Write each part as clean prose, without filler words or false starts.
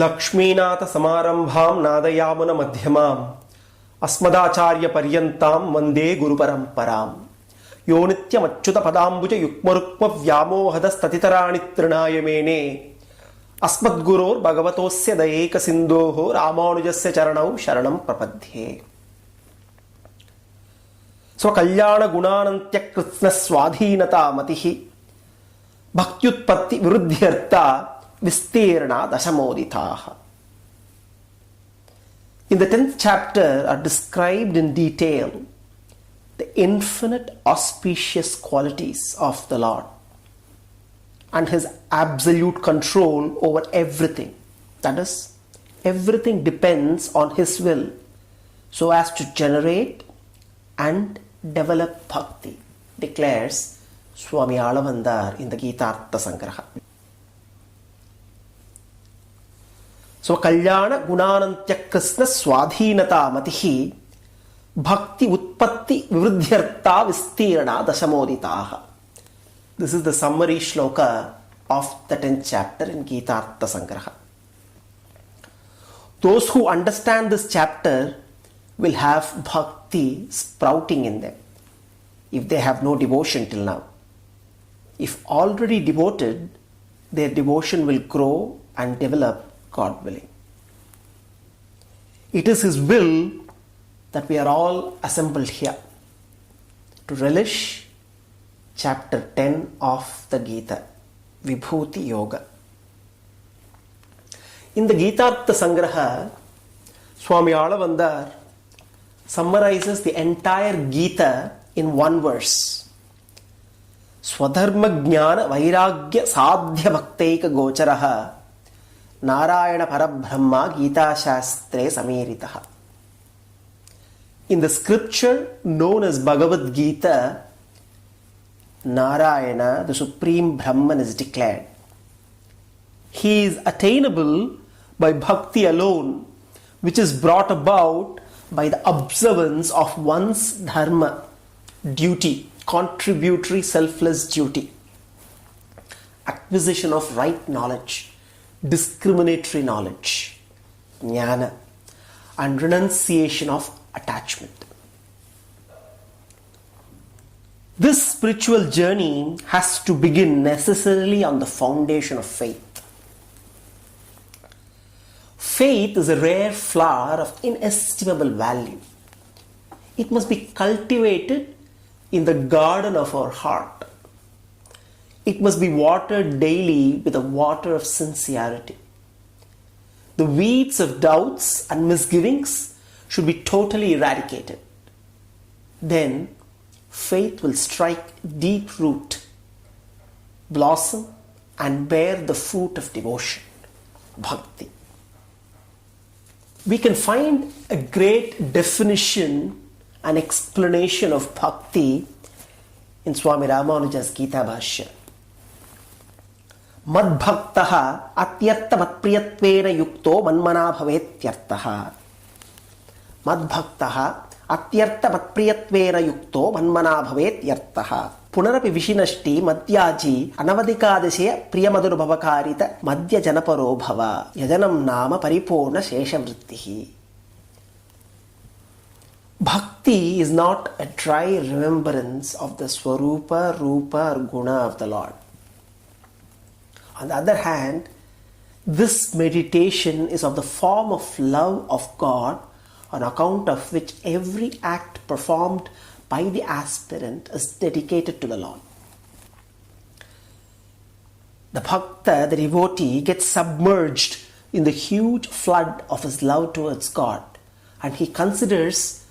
లక్ష్మీనాథ సమారంభాం నాదయామున మధ్యమాం అస్మదాచార్య పర్యంతాం వందే గురు పరంపరాం యో నిత్యమచ్యుత పదాంబుజ యుగ్మరుక్మ వ్యామోహదస్తతితరాణి తృణాయ మేనే అస్మద్గురోర్ భగవతోస్య దయేక సింధోః రామానుజస్య చరణౌ శరణం ప్రపద్యే. స్వకల్యాణ గుణానంత్య కృత్స్న స్వాధీనతామతిః భక్త్యుత్పత్తి విరుద్ధ్యర్థ విస్తీర్ణ దశమోదితాః. In the 10th chapter are described in detail the infinite auspicious qualities of the Lord and His absolute control over everything. That is, everything depends on His will so as to generate and develop bhakti, declares Swami Alavandar in the Gita Artha Sangraha. Swakalyana gunanantya krishna swadhinata matihi bhakti utpatti vivruddhyartha vistirna dashamoditaha. This is the summary shloka of the 10th chapter in Gita Artha Sangraha. Those who understand this chapter will have bhakti sprouting in them if they have no devotion till now. If already devoted, their devotion will grow and develop, God willing. It is His will that we are all assembled here to relish chapter 10 of the Gita, Vibhuti Yoga. In the Gita Artha Sangraha, Swami Alavandar summarizes the entire Gita in one verse. Swadharma Jnana Vairagya Sadhya Bhaktaika Gocharaha Narayana Parabrahma Gita Shastre Samiritaha. In the scripture known as Bhagavad Gita, Narayana, the Supreme Brahman, is declared. He is attainable by bhakti alone, which is brought about by the observance of one's dharma, duty, contributory selfless duty, acquisition of right knowledge, discriminatory knowledge, jnana, and renunciation of attachment. This spiritual journey has to begin necessarily on the foundation of faith. Faith is a rare flower of inestimable value. It must be cultivated in the garden of our heart. It must be watered daily with the water of sincerity. The weeds of doubts and misgivings should be totally eradicated. Then faith will strike deep root, blossom, and bear the fruit of devotion, bhakti. We can find a great definition and explanation of bhakti in Swami Ramanuja's Gita Bhashya. Madbhaktaha atyartha matpriyatvena yukto manmana bhavetyartaha. Madbhaktaha atyartha matpriyatvena yukto manmana bhavetyartaha. Punarapi vishinashti madhyaji anavadikadasya priyamadurubhavakarita madhya janaparo bhava yajanam nama paripurna sheshavrittihi. Bhakti is not a dry remembrance of the Swarupa, Rupa or Guna of the Lord. On the other hand, this meditation is of the form of love of God, on account of which every act performed by the aspirant is dedicated to the Lord. The bhakta, the devotee, gets submerged in the huge flood of his love towards God, and he considers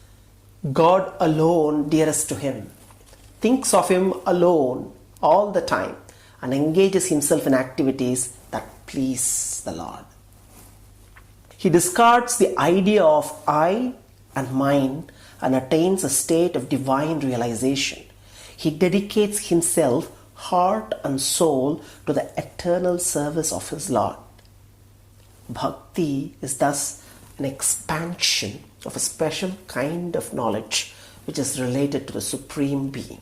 God alone dearest to him, thinks of Him alone all the time, and engages himself in activities that please the Lord. He discards the idea of I and mine and attains a state of divine realization. He dedicates himself, heart and soul, to the eternal service of his Lord. Bhakti is thus an expansion of a special kind of knowledge which is related to the Supreme Being.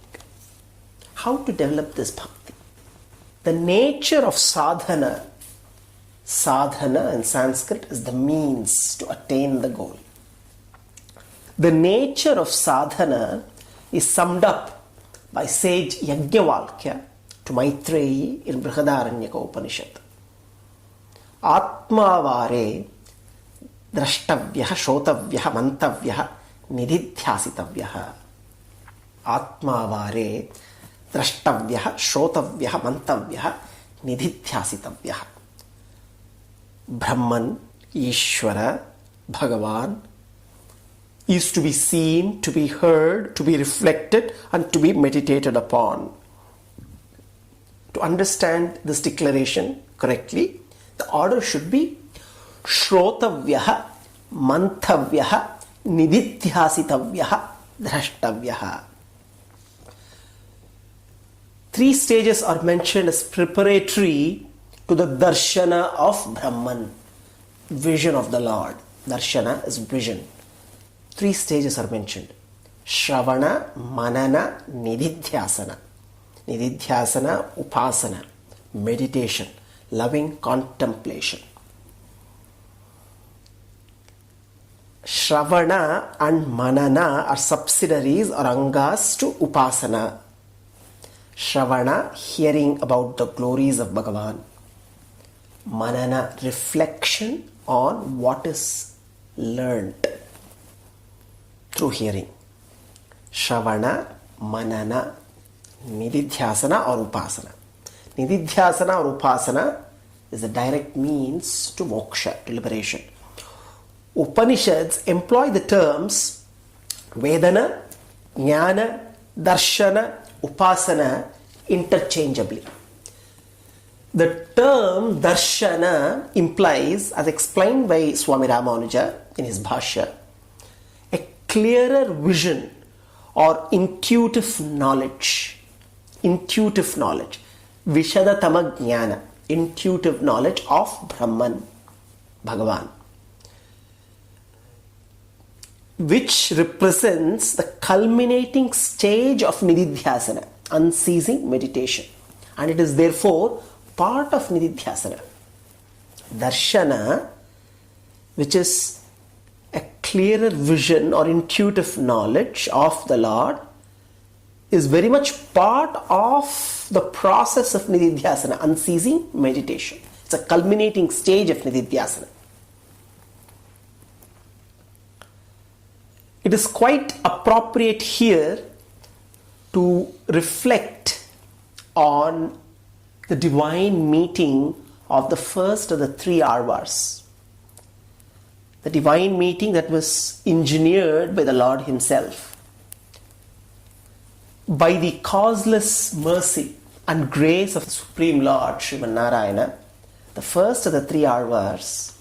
How to develop this bhakti? The nature of sadhana Sadhana in Sanskrit is the means to attain the goal. The nature of sadhana is summed up by sage Yajnavalkya to Maitreyi in Brihadaranyaka Upanishad. Atmavare drashtavyaha shotavyaha mantavyaha nididhyasitavyaha. Atmavare drashtavyaha shotavyaha mantavyaha nididhyasitavyaha. Brahman, Ishvara, Bhagavan is to be seen, to be heard, to be reflected, and to be meditated upon. To understand this declaration correctly, the order should be Shrotavyaha, Mantavyaha, Nididhyasitavyaha, Drashtavyaha. 3 stages are mentioned as preparatory to the darshana of Brahman, vision of the Lord. Darshana is vision. 3 stages are mentioned: Shravana, Manana, Nididhyasana. Nididhyasana, Upasana, meditation, loving contemplation. Shravana and Manana are subsidiaries or angas to Upasana. Shravana, hearing about the glories of Bhagavan. Manana, reflection on what is learned through hearing. Shravana, Manana, Nididhyasana or Upasana. Nididhyasana or Upasana is a direct means to moksha, to liberation. Upanishads employ the terms Vedana, Jnana, Darshana, Upasana interchangeably. The term Darshana implies, as explained by Swami Ramanuja in his Bhashya, a clearer vision or intuitive knowledge. Intuitive knowledge. Vishadatama Jnana. Intuitive knowledge of Brahman, Bhagavan, which represents the culminating stage of Nididhyasana, unceasing meditation, and it is therefore part of Nididhyasana. Darshana, which is a clearer vision or intuitive knowledge of the Lord, is very much part of the process of Nididhyasana, unceasing meditation. It's a culminating stage of Nididhyasana. It is quite appropriate here to reflect on the divine meeting of the first of the 3 Arvars. The divine meeting that was engineered by the Lord Himself. By the causeless mercy and grace of the Supreme Lord, Sriman Narayana, the first of the 3 Arvars,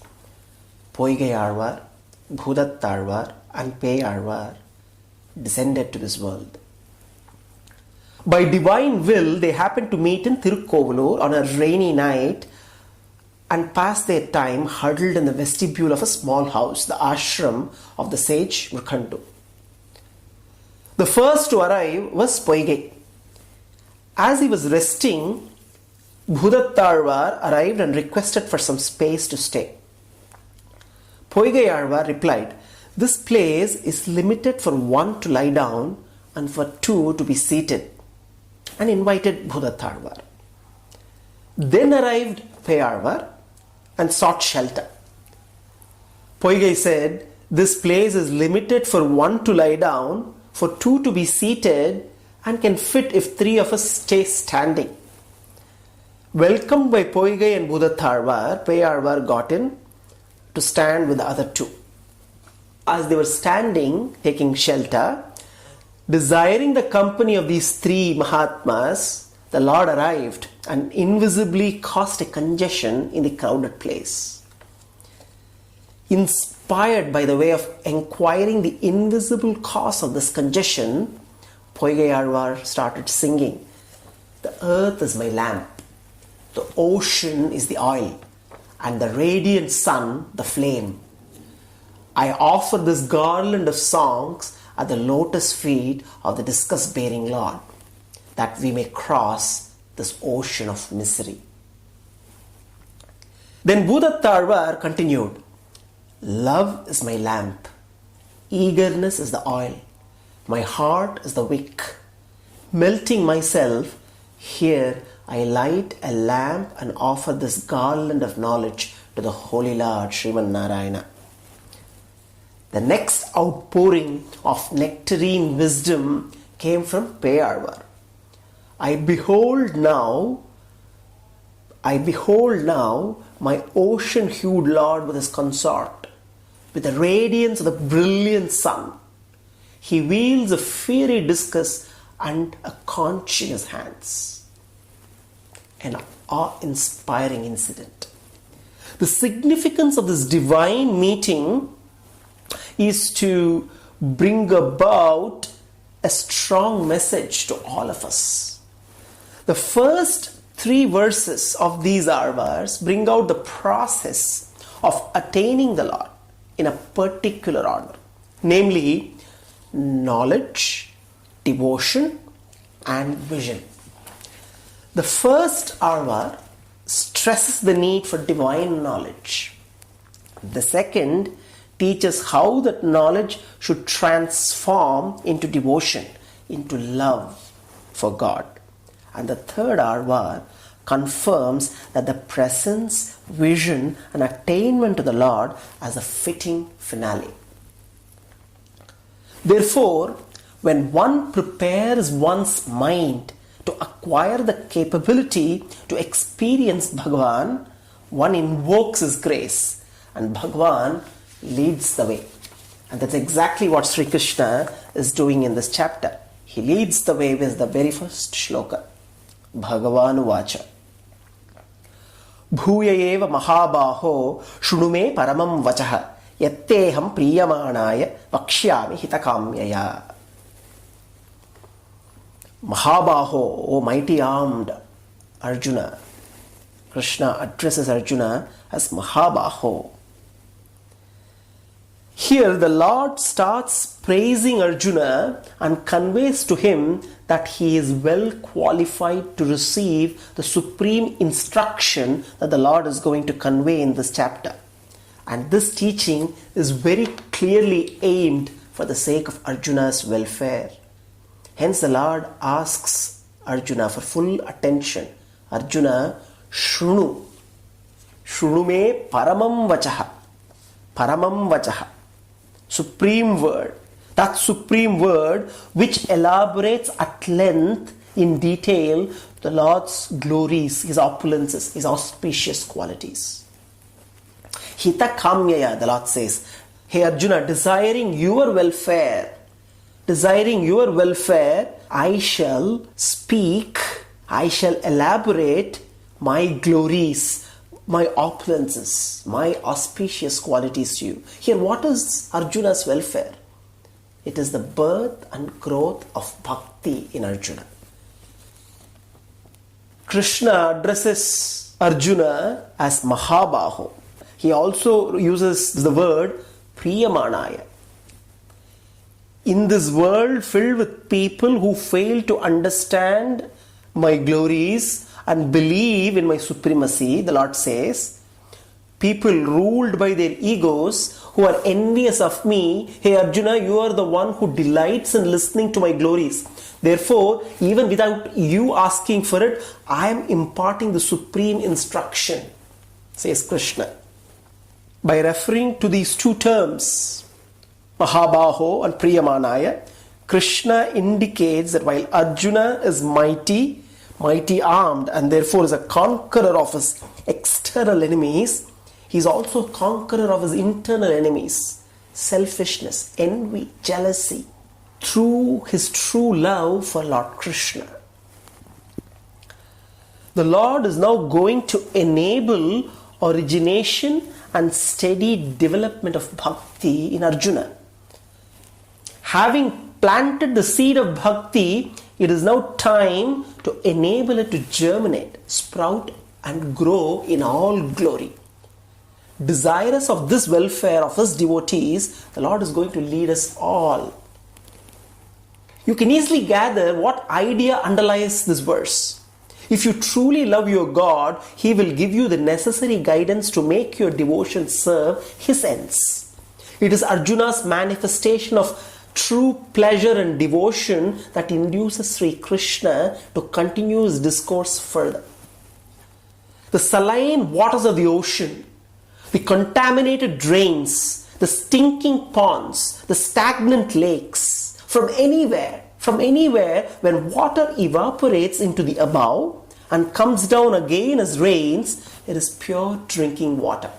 Poigai Arvar, Bhudat Arvar, and Pei Arvar, descended to this world. By divine will, they happened to meet in Tirukkovalur on a rainy night and pass their time huddled in the vestibule of a small house, the ashram of the sage Mrukhandu. The first to arrive was Poigai. As he was resting, Bhudattarvar arrived and requested for some space to stay. Poigai Arvar replied, "This place is limited for 1 to lie down and for 2 to be seated," and invited Bhudattarvar. Then arrived Peyarvar and sought shelter. Poigai said, "This place is limited for 1 to lie down, for 2 to be seated, and can fit if 3 of us stay standing." Welcomed by Poigai and Bhudattarvar, Peyarvar got in to stand with the other 2. As they were standing, taking shelter, desiring the company of these 3 Mahatmas, the Lord arrived and invisibly caused a congestion in the crowded place. Inspired by the way of inquiring the invisible cause of this congestion, Poigai Arvar started singing, "The earth is my lamp, the ocean is the oil, and the radiant sun the flame. I offer this garland of songs at the lotus feet of the discus-bearing Lord, that we may cross this ocean of misery." Then Bhudattarvar continued, love is my lamp, eagerness is the oil, my heart is the wick. Melting myself, here I light a lamp and offer this garland of knowledge to the Holy Lord Sriman Narayana. The next outpouring of nectarine wisdom came from Peyarvar. I behold now my ocean-hued Lord with his consort, with the radiance of the brilliant sun. He wields a fiery discus and a conch in his hands. An awe-inspiring incident. The significance of this divine meeting is to bring about a strong message to all of us. The first 3 verses of these arvars bring out the process of attaining the Lord in a particular order, namely knowledge, devotion, and vision. The first arvar stresses the need for divine knowledge. The second teaches how that knowledge should transform into devotion, into love for God. And the third arvar confirms that the presence, vision, and attainment to the Lord as a fitting finale. Therefore, when one prepares one's mind to acquire the capability to experience Bhagavan, one invokes his grace and Bhagavan leads the way. And that's exactly what Sri Krishna is doing in this chapter. He leads the way with the very first shloka. Bhagavanu Vacha. Bhuya eva mahabaho shrunume paramam vachaha yatteham priyamanaya vakshyami hitakamyaya. Mahabaho, O mighty armed Arjuna. Krishna addresses Arjuna as Mahabaho. Here the Lord starts praising Arjuna and conveys to him that he is well qualified to receive the supreme instruction that the Lord is going to convey in this chapter. And this teaching is very clearly aimed for the sake of Arjuna's welfare. Hence the Lord asks Arjuna for full attention. Arjuna, Shrunu. Shrunu me paramam vachaha. Paramam vachaha. Supreme word. That supreme word which elaborates at length in detail the Lord's glories, his opulences, his auspicious qualities. Hita kamyaya, the Lord says, hey Arjuna, desiring your welfare, I shall speak, I shall elaborate my glories, my opulences, my auspicious qualities to you. Here, what is Arjuna's welfare? It is the birth and growth of bhakti in Arjuna. Krishna addresses Arjuna as Mahabaho. He also uses the word Priyamanaya. In this world filled with people who fail to understand my glories and believe in my supremacy, the Lord says, people ruled by their egos who are envious of me, hey Arjuna, you are the one who delights in listening to my glories. Therefore, even without you asking for it, I am imparting the supreme instruction, says Krishna. By referring to these two terms, Mahabaho and Priyamanaya, Krishna indicates that while Arjuna is mighty armed, and therefore is a conqueror of his external enemies, he is also a conqueror of his internal enemies, selfishness, envy, jealousy, through his true love for Lord Krishna. The Lord is now going to enable origination and steady development of bhakti in Arjuna. Having planted the seed of bhakti, it is now time to enable it to germinate, sprout, and grow in all glory. Desirous of this welfare of his devotees, the Lord is going to lead us all. You can easily gather what idea underlies this verse. If you truly love your God, He will give you the necessary guidance to make your devotion serve His ends. It is Arjuna's manifestation of true pleasure and devotion that induces Sri Krishna to continue his discourse further. The saline waters of the ocean, the contaminated drains, the stinking ponds, the stagnant lakes, from anywhere, when water evaporates into the above and comes down again as rains, it is pure drinking water.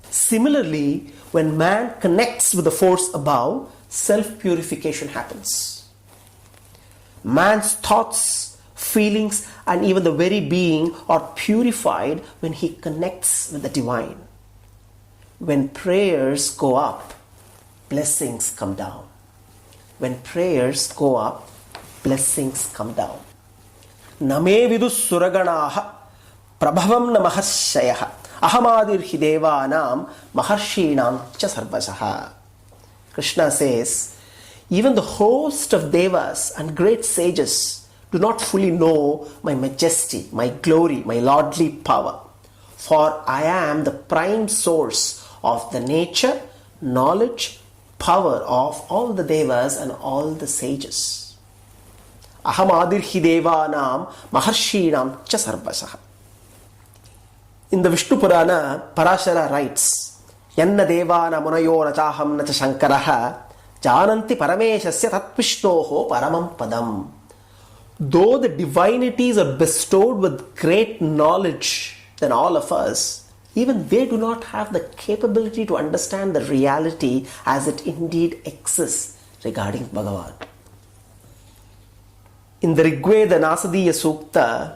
Similarly, when man connects with the force above, self-purification happens. Man's thoughts, feelings, and even the very being are purified when he connects with the divine. When prayers go up, blessings come down. When prayers go up, blessings come down. Name vidus suraganaha prabhavam namahashayah ahamadirhi devanam maharshinam cha sarvasaha. Krishna says, even the host of devas and great sages do not fully know my majesty, my glory, my lordly power. For I am the prime source of the nature, knowledge, power of all the devas and all the sages. Ahamadirhi devanam maharshinam cha sarvasaha. In the Vishnu Purana, Parashara writes, Yanna devana munayo nachaham nacha shankaraha jananti parameshasya tatvishnoho paramam padam. Though the divinities are bestowed with great knowledge than all of us, even they do not have the capability to understand the reality as it indeed exists regarding Bhagavan. In the Rigveda Nasadiya Sukta,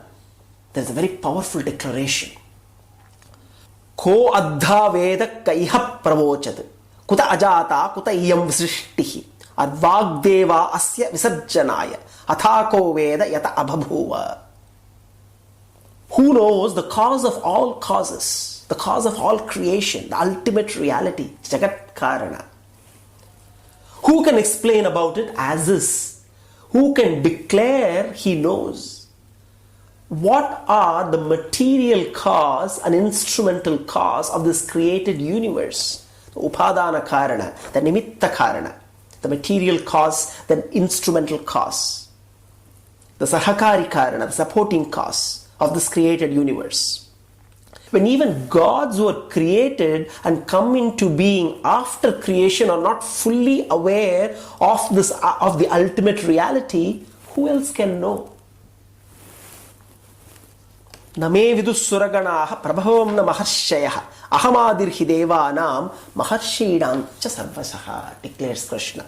there is a very powerful declaration. Ko adha veda kaiha pravochat kuta ajata kuta iyam visrishtihi advagdeva asya visarjanaya athako veda yata abhabhuva. Who knows the cause of all causes, the cause of all creation, the ultimate reality, Jagat Karana? Who can explain about it as is? Who can declare he knows? What are the material cause and instrumental cause of this created universe? The Upadana Karana, the Nimitta Karana, the material cause, the instrumental cause, the Sahakari Karana, the supporting cause of this created universe. When even gods who are created and come into being after creation are not fully aware of this, of the ultimate reality, who else can know? Name vidus suraganaha prabhavam na maharshayah ahamadirhi devanam maharshinam cha sarvasaha, declares Krishna.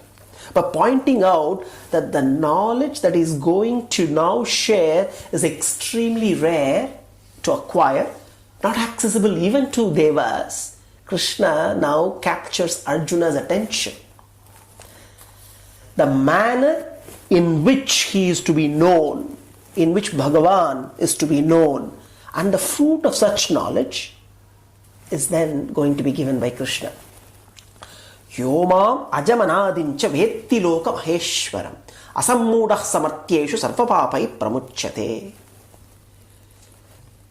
But pointing out that the knowledge that is going to now share is extremely rare to acquire, not accessible even to devas, Krishna now captures Arjuna's attention. The manner in which he is to be known, in which Bhagavan is to be known, and the fruit of such knowledge is then going to be given by Krishna. Yomam ajamanadincha vetti loka maheshwaram asammudah samartyeshu sarvapapai pramuchyate.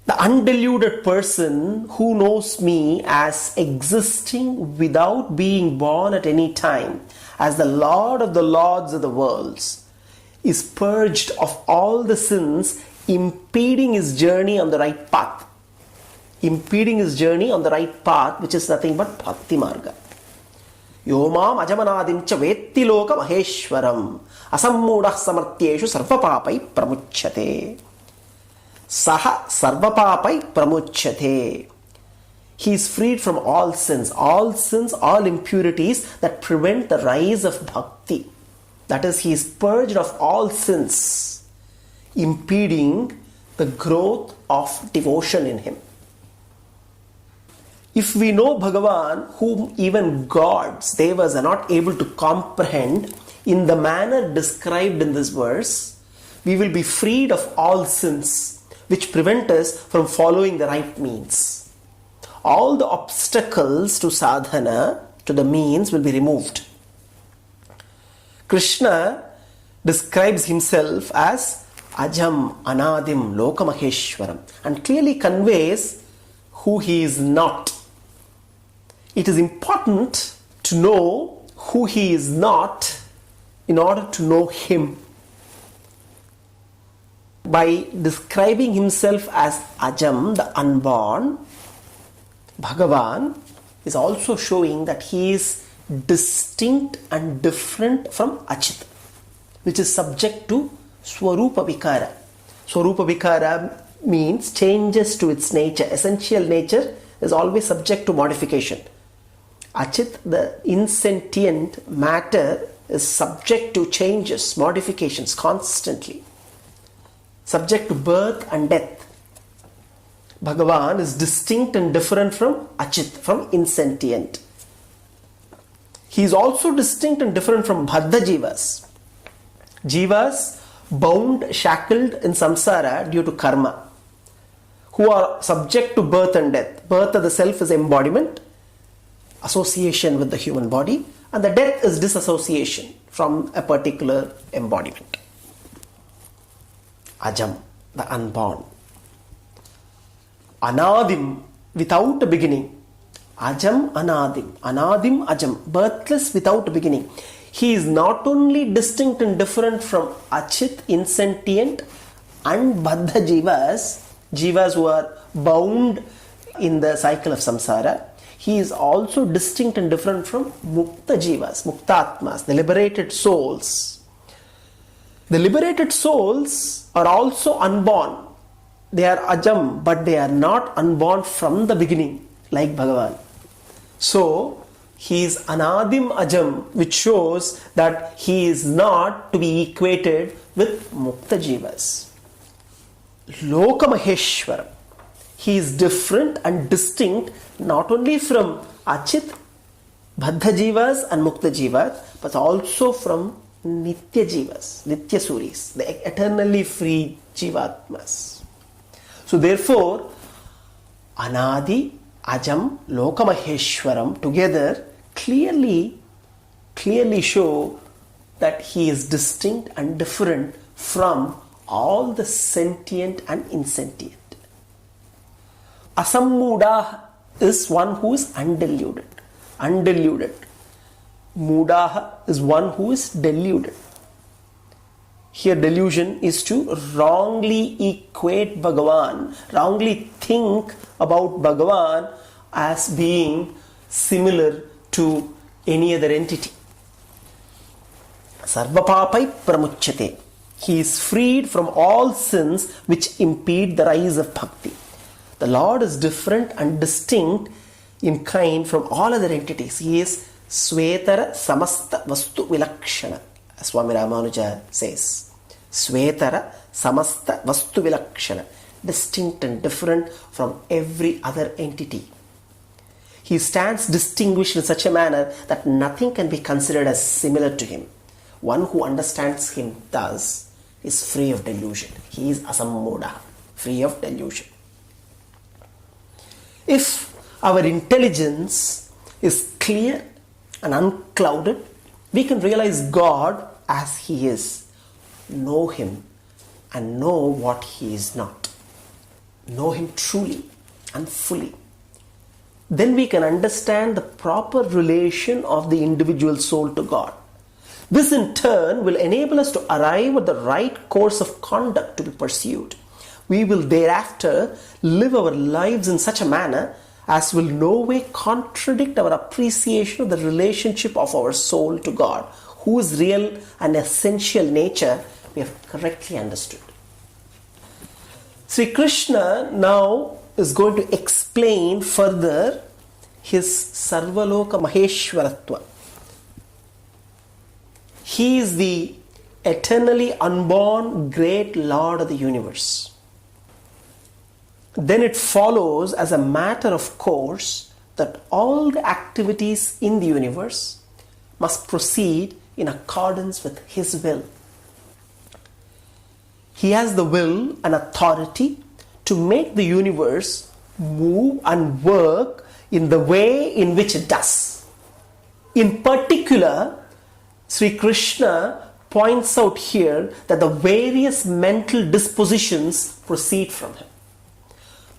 The undeluded person who knows me as existing without being born at any time, as the Lord of the Lords of the worlds, is purged of all the sins impeding his journey on the right path. Impeding his journey on the right path, which is nothing but bhakti marga. Yomam ajamanadincha vetti loka maheshwaram asammudah samartyeshu sarvapapai pramuchyate. Saha sarvapapai pramuchyate. He is freed from all sins, all impurities that prevent the rise of bhakti. That is, he is purged of all sins, impeding the growth of devotion in him. If we know Bhagavan, whom even gods, devas, are not able to comprehend in the manner described in this verse, we will be freed of all sins which prevent us from following the right means. All the obstacles to sadhana, to the means, will be removed. Krishna describes himself as Ajam Anadim Lokamaheshwaram, and clearly conveys who he is not. It is important to know who he is not in order to know him. By describing himself as Ajam, the unborn, Bhagavan is also showing that he is distinct and different from Achit, which is subject to Swarupa Vikara. Swarupa Vikara means changes to its nature. Essential nature is always subject to modification. Achit, the insentient matter, is subject to changes, modifications constantly. Subject to birth and death. Bhagavan is distinct and different from Achit, from insentient. He is also distinct and different from Baddha Jivas. Jivas bound, shackled in samsara due to karma, who are subject to birth and death. Birth of the self is embodiment, association with the human body, and the death is disassociation from a particular embodiment. Ajam, the unborn. Anadim, without a beginning. Ajam Anadim. Anadim Ajam, birthless without a beginning. He is not only distinct and different from Achit, insentient, and Baddha Jivas, Jivas who are bound in the cycle of samsara. He is also distinct and different from Mukta Jivas, Muktatmas, the liberated souls. The liberated souls are also unborn. They are Ajam, but they are not unborn from the beginning, like Bhagavan. So, he is Anadim Ajam, which shows that he is not to be equated with Mukta Jivas. Lokamaheshwaram. He is different and distinct not only from Achit, Baddha Jivas and Mukta Jivas, but also from Nitya Jivas, Nitya Suris, the eternally free Jivatmas. So therefore, Anadi, Ajam, Lokamaheshwaram together clearly show that he is distinct and different from all the sentient and insentient. Asammudah is one who is undeluded. Undeluded. Mudaha is one who is deluded. Here delusion is to wrongly equate Bhagavan, wrongly think about Bhagavan as being similar to any other entity. Sarvapapai pramuchyate. He is freed from all sins which impede the rise of bhakti. The Lord is different and distinct in kind from all other entities. He is Svetara Samasta Vastu Vilakshana, as Swami Ramanuja says. Svetara Samasta Vastu Vilakshana, distinct and different from every other entity. He stands distinguished in such a manner that nothing can be considered as similar to him. One who understands him thus is free of delusion. He is asammuda, free of delusion. If our intelligence is clear and unclouded, we can realize God as He is, know Him and know what He is not. Know Him truly and fully. Then we can understand the proper relation of the individual soul to God. This in turn will enable us to arrive at the right course of conduct to be pursued. We will thereafter live our lives in such a manner as will no way contradict our appreciation of the relationship of our soul to God, whose real and essential nature we have correctly understood. Sri Krishna now is going to explain further his Sarvaloka Maheshwaratva. He is the eternally unborn great Lord of the universe. Then it follows as a matter of course that all the activities in the universe must proceed in accordance with His will. He has the will and authority to make the universe move and work in the way in which it does. In particular, Sri Krishna points out here that the various mental dispositions proceed from him.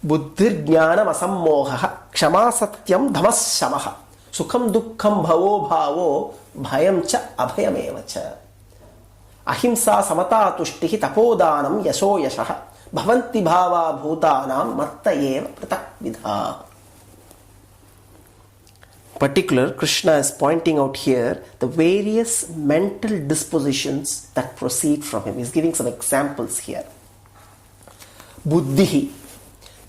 Buddhir jnanam asammoha kshama satyam dhamas shamaha sukham dukkham bhavo bhavo bhayam cha abhayameva cha ahimsa samata tushtihi tapodanam yasho yashaha bhavanti bhava bhutanam matta eva pratak vidha. Particular, Krishna is pointing out here the various mental dispositions that proceed from him. He is giving some examples here. Buddhihi,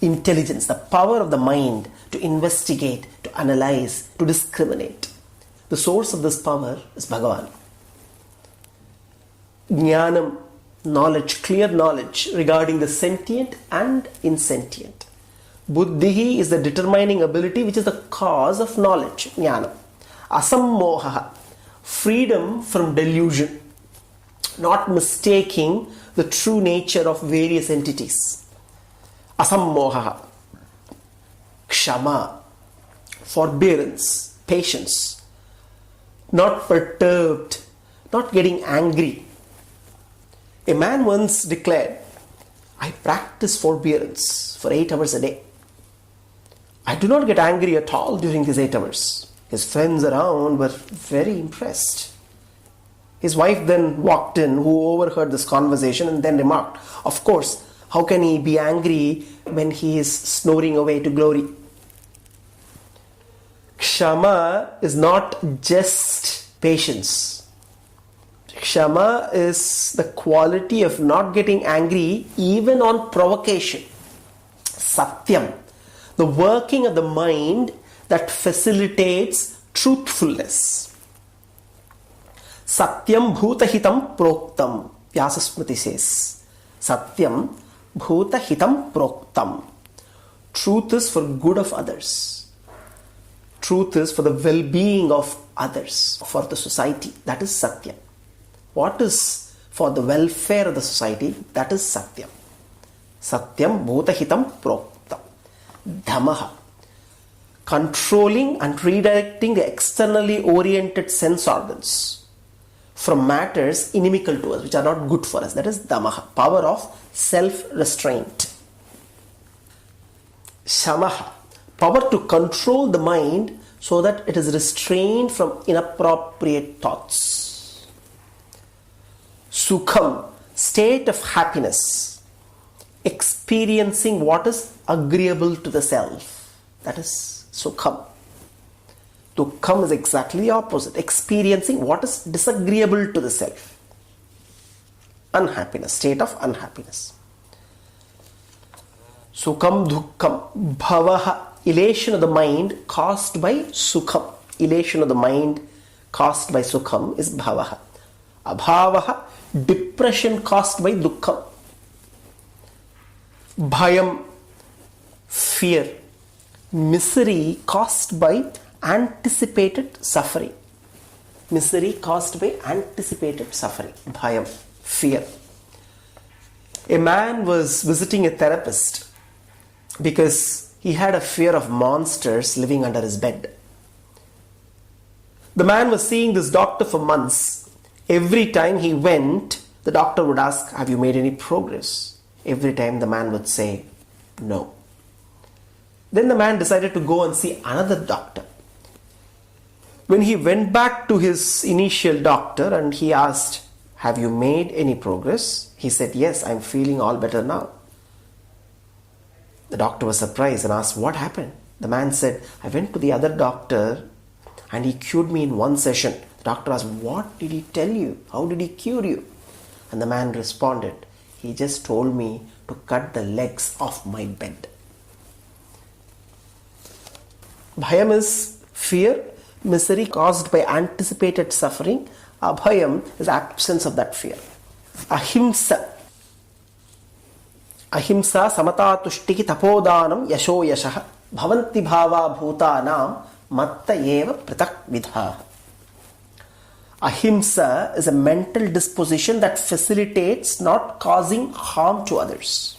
intelligence, the power of the mind to investigate, to analyze, to discriminate. The source of this power is Bhagavan. Jnanam, knowledge, clear knowledge regarding the sentient and insentient. Buddhihi is the determining ability which is the cause of knowledge, jnana. Asammoha, freedom from delusion, not mistaking the true nature of various entities. Asammoha. Kshama, forbearance, patience, not perturbed, not getting angry. A man once declared, I practice forbearance for 8 hours a day. I do not get angry at all during these 8 hours. His friends around were very impressed. His wife then walked in, who overheard this conversation and then remarked, of course, how can he be angry when he is snoring away to glory? Kshama is not just patience. Kshama is the quality of not getting angry even on provocation. Satyam, the working of the mind that facilitates truthfulness. Satyam bhutahitam proktam, Vyasasmriti says. Satyam bhutahitam proktam. Truth is for good of others. Truth is for the well-being of others, for the society. That is Satyam. What is for the welfare of the society? That is Satyam. Satyam bhutahitam proktam. Dhammaha, controlling and redirecting the externally oriented sense organs from matters inimical to us, which are not good for us. That is Dhammaha, power of self-restraint. Shamaha, power to control the mind so that it is restrained from inappropriate thoughts. Sukham, state of happiness, experiencing what is agreeable to the self. That is Sukham. Dukkham is exactly the opposite, experiencing what is disagreeable to the self. Unhappiness, state of unhappiness. Sukham Dukkham, Bhavaha, elation of the mind caused by Sukham. Elation of the mind caused by Sukham is Bhavaha. Abhavaha, depression caused by Dukkham. Bhayam, fear, misery caused by anticipated suffering. Misery caused by anticipated suffering. Bhayam, fear. A man was visiting a therapist because he had a fear of monsters living under his bed. The man was seeing this doctor for months. Every time he went, the doctor would ask, have you made any progress? Every time the man would say, no. Then the man decided to go and see another doctor. When he went back to his initial doctor and he asked, have you made any progress? He said, yes, I'm feeling all better now. The doctor was surprised and asked, what happened? The man said, I went to the other doctor and he cured me in one session. The doctor asked, what did he tell you? How did he cure you? And the man responded, he just told me to cut the legs off my bed. Bhayam is fear, misery caused by anticipated suffering. Abhayam is absence of that fear. Ahimsa. Ahimsa samata tushtiki tapodanam yasho yashaha bhavanti bhava bhutanam matta eva pratak vidha. Ahimsa is a mental disposition that facilitates not causing harm to others.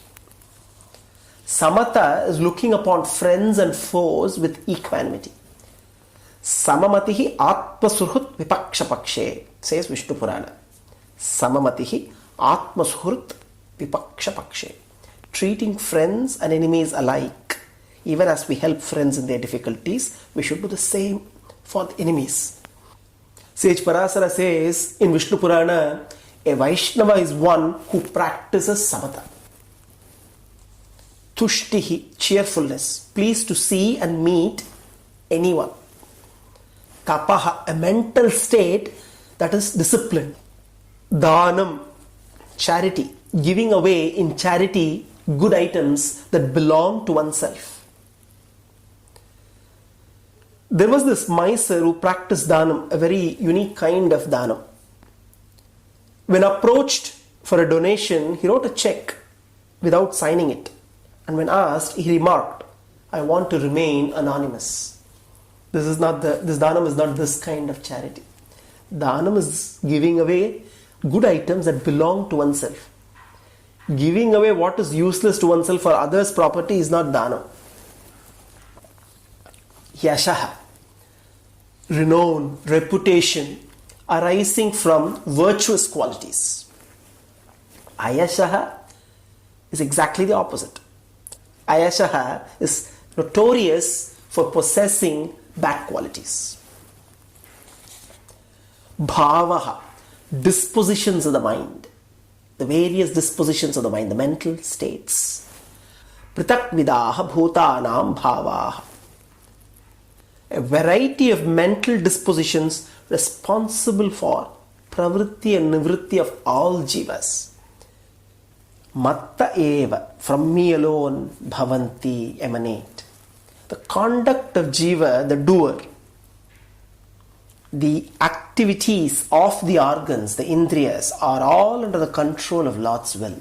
Samatha is looking upon friends and foes with equanimity. Samamatihi atmasurhut vipaksha pakshe, says Vishnu Purana. Samamatihi Atmasuhrit Vipaksha Pakshe. Treating friends and enemies alike. Even as we help friends in their difficulties, we should do the same for the enemies. Sage Parasara says in Vishnu Purana, a Vaishnava is one who practices samatha. Tushtihi, cheerfulness, pleased to see and meet anyone. Tapaha, a mental state that is disciplined. Dhanam, charity, giving away in charity good items that belong to oneself. There was this miser who practiced dhanam, a very unique kind of dhanam. When approached for a donation, he wrote a check without signing it. And when asked, he remarked, I want to remain anonymous. This dhanam is not this kind of charity. Dhanam is giving away good items that belong to oneself. Giving away what is useless to oneself for others' property is not dhanam. Yashaha, renown, reputation arising from virtuous qualities. Ayashaha is exactly the opposite. Ayashaha is notorious for possessing bad qualities. Bhavaha, dispositions of the mind. The various dispositions of the mind, the mental states. Pritak vidaha bhutanam bhavaha. A variety of mental dispositions responsible for pravritti and nivritti of all jivas. Matta eva, from me alone, bhavanti, emanate. The conduct of jiva, the doer, the activities of the organs, the indriyas, are all under the control of Lord's will.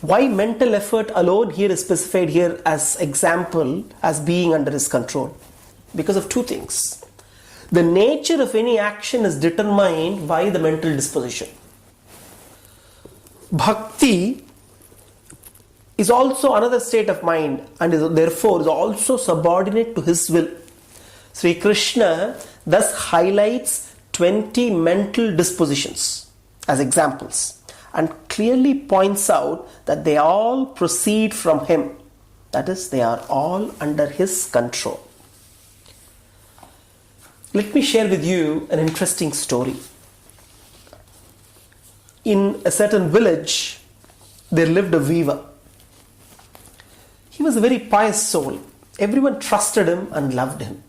Why mental effort alone here is specified here as example as being under his control? Because of two things. The nature of any action is determined by the mental disposition. Bhakti is also another state of mind and therefore is also subordinate to his will. Sri Krishna thus highlights 20 mental dispositions as examples and clearly points out that they all proceed from him. That is, they are all under his control. Let me share with you an interesting story. In a certain village, there lived a weaver. He was a very pious soul. Everyone trusted him and loved him.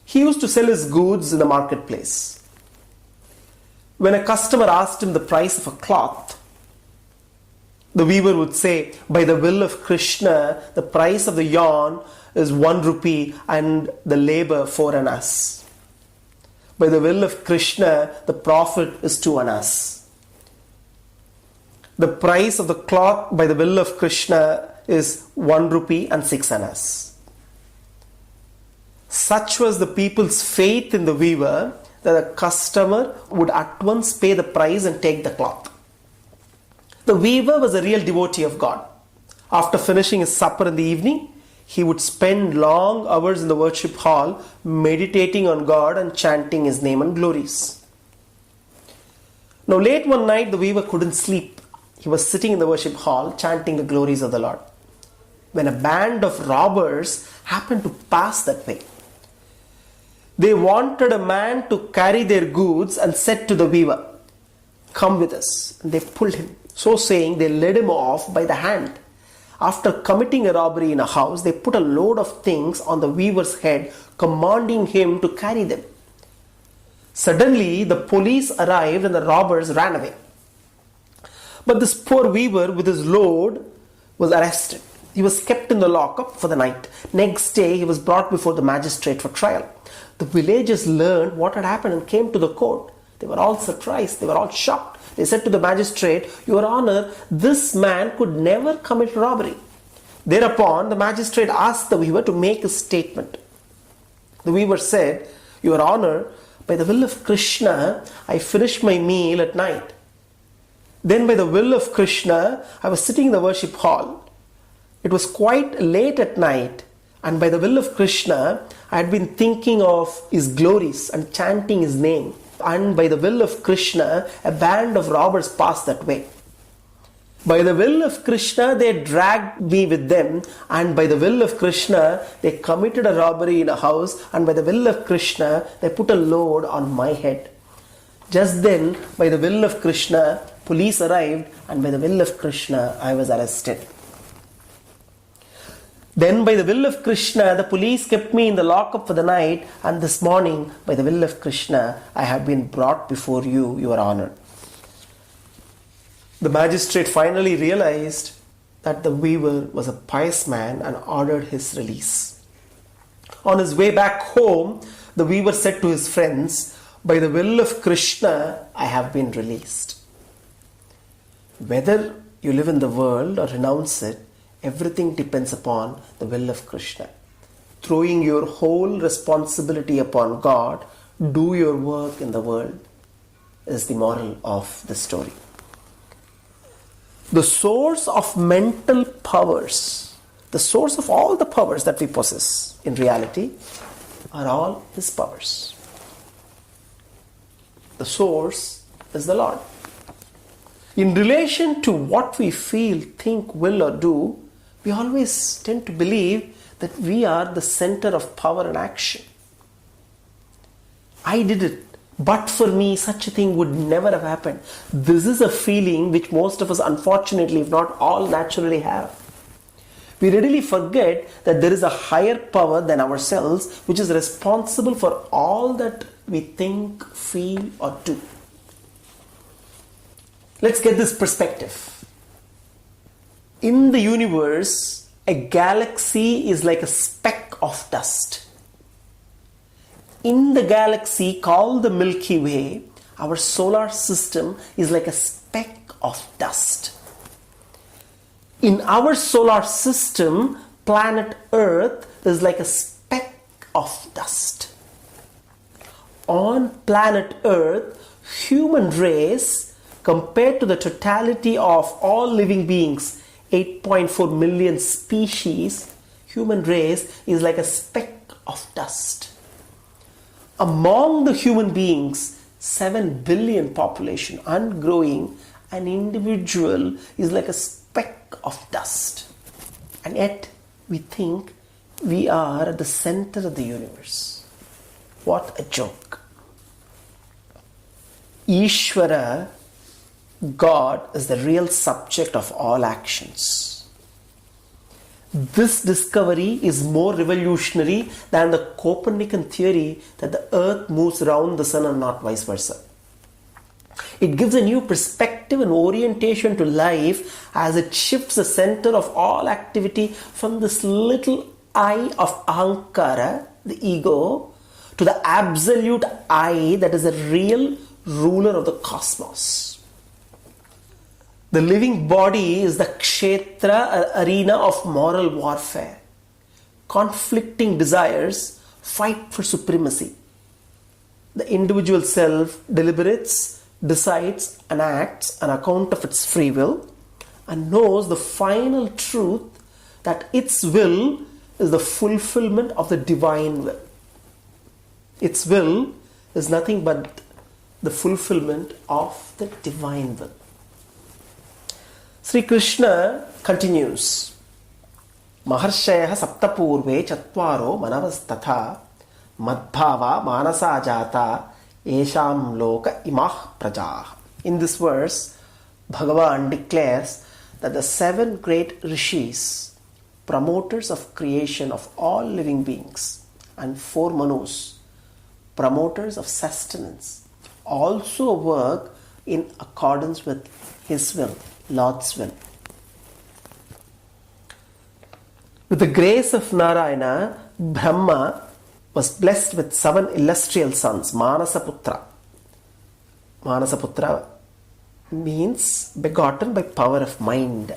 He used to sell his goods in the marketplace. When a customer asked him the price of a cloth, the weaver would say, by the will of Krishna, the price of the yarn is 1 rupee and the labor 4 annas. By the will of Krishna, the profit is 2 annas. The price of the cloth by the will of Krishna is 1 rupee and 6 annas. Such was the people's faith in the weaver that the customer would at once pay the price and take the cloth. The weaver was a real devotee of God. After finishing his supper in the evening, he would spend long hours in the worship hall meditating on God and chanting his name and glories. Now late one night the weaver couldn't sleep. He was sitting in the worship hall chanting the glories of the Lord, when a band of robbers happened to pass that way. They wanted a man to carry their goods and said to the weaver, "Come with us." And they pulled him. So saying, they led him off by the hand. After committing a robbery in a house, they put a load of things on the weaver's head, commanding him to carry them. Suddenly, the police arrived and the robbers ran away. But this poor weaver with his load was arrested. He was kept in the lockup for the night. Next day, he was brought before the magistrate for trial. The villagers learned what had happened and came to the court. They were all surprised. They were all shocked. They said to the magistrate, "Your Honor, this man could never commit robbery." Thereupon, the magistrate asked the weaver to make a statement. The weaver said, "Your Honor, by the will of Krishna, I finished my meal at night. Then by the will of Krishna, I was sitting in the worship hall. It was quite late at night, and by the will of Krishna, I had been thinking of his glories and chanting his name. and by the will of Krishna, a band of robbers passed that way. By the will of Krishna, they dragged me with them, and by the will of Krishna, they committed a robbery in a house, and by the will of Krishna, they put a load on my head. Just then, by the will of Krishna, police arrived, and by the will of Krishna, I was arrested. Then, by the will of Krishna, the police kept me in the lockup for the night, and this morning, by the will of Krishna, I have been brought before you, Your Honor. The magistrate finally realized that the weaver was a pious man and ordered his release. On his way back home, the weaver said to his friends, "By the will of Krishna, I have been released." Whether you live in the world or renounce it, everything depends upon the will of Krishna. Throwing your whole responsibility upon God, do your work in the world, is the moral of the story. The source of mental powers, the source of all the powers that we possess in reality, are all His powers. The source is the Lord. In relation to what we feel, think, will or do, we always tend to believe that we are the center of power and action. I did it. But for me, such a thing would never have happened. This is a feeling which most of us, unfortunately, if not all, naturally have. We readily forget that there is a higher power than ourselves which is responsible for all that we think, feel, or do. Let's get this perspective. In the universe, a galaxy is like a speck of dust. In the galaxy called the Milky Way, our solar system is like a speck of dust. In our solar system, planet Earth is like a speck of dust. On planet Earth, human race, compared to the totality of all living beings, 8.4 million species, human race is like a speck of dust. Among the human beings, 7 billion population and growing, an individual is like a speck of dust. And yet, we think we are at the center of the universe. What a joke. Ishvara, God, is the real subject of all actions. This discovery is more revolutionary than the Copernican theory that the earth moves around the sun and not vice versa. It gives a new perspective and orientation to life as it shifts the center of all activity from this little I of Ahankara, the ego, to the absolute I that is the real ruler of the cosmos. The living body is the kshetra, arena of moral warfare. Conflicting desires fight for supremacy. The individual self deliberates, decides, and acts on account of its free will and knows the final truth that its will is the fulfillment of the divine will. Its will is nothing but the fulfillment of the divine will. Sri Krishna continues, Maharshaya saptapurve chatvaro manavastatha madbhava manasa jata esham loka imah prajah. In this verse, Bhagavan declares that the 7 great rishis, promoters of creation of all living beings, and 4 manus, promoters of sustenance, also work in accordance with His will, Lord's will. With the grace of Narayana, Brahma was blessed with 7 illustrious sons, Manasaputra. Manasaputra means begotten by power of mind.